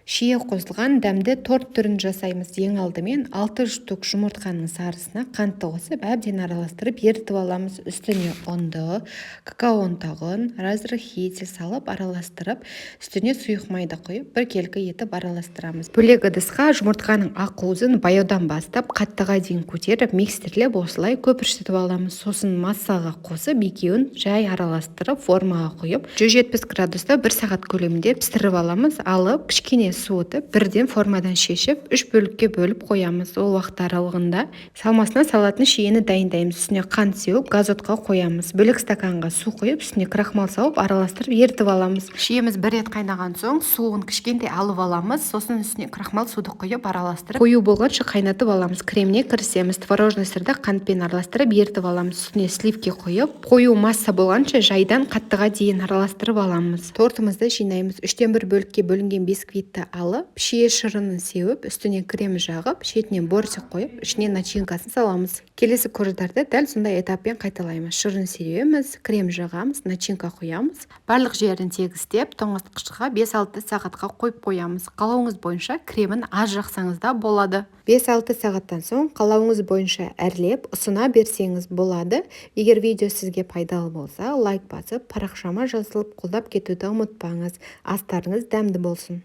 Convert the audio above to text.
Шие қосылған дәмді торт түрін жасаймыз. Ең алдымен 6 штук жұмыртқаның сарысына қантты қосып, әбден араластырып ерітіп аламыз. Үстіне ұнды, какао ұнтағын, разрыхитель салып араластырып, үстіне сұйық майды құйып, біркелкі етіп араластырамыз. Бөлек ыдысқа жұмыртқаның ақ уызын баяудан бастап қаттыға дейін көтеріп, микстерлеп осылай көпіршітіп аламыз. Сосын массаға қосып, екеуін жай араластырып, формаға құйып, 170 градуста 1 сағат көлемінде пісіріп аламыз. Алып, кішкене суытып, бірден формадан шешіп, 3 бөлікке бөліп қоямыз. Ол уақыт аралығында салмасына салатын шиені дайындаймыз. Үстіне қант сеуіп, газотқа қоямыз. Бөлек стаканға су құйып, үстіне крахмал салып, араластырып ерітіп аламыз. Шиеміз бір рет қайнаған соң, суын кішкентай алып аламыз. Сосын үстіне крахмал суды құйып, араластырып, қою болғанша қайнатып аламыз. Креміне кірісеміз. Творожный сырды қантпен араластырып, ерітіп аламыз. Үстіне сливки құйып, қою масса болғанша жайдан қаттыға дейін араластырып аламыз. Тортымызды жинаймыз. 3-тен 1 бөлікке бөлінген бисквитті алып, шие шырынын сеуіп, үстіне крем жағып, шетінен бортик қойып, ішіне начинкасын саламыз. Келесі көждарды дәл сондай этаппен қайталаймыз. Шырын сеуеміз, крем жағамыз, начинка құямыз. Барлық жерін тегістеп, тоңазытқышқа 5-6 сағатқа қойып қоямыз. Қалауыңыз бойынша кремін аз жақсаңыз да болады. 5-6 сағаттан соң қалауыңыз бойынша әрлеп, ұсына берсеңіз болады. Егер видео сізге пайдалы болса, лайк басып, парақшама жазылып, қолдап кетуді ұмытпаңыз. Астарыңыз дәмді болсын.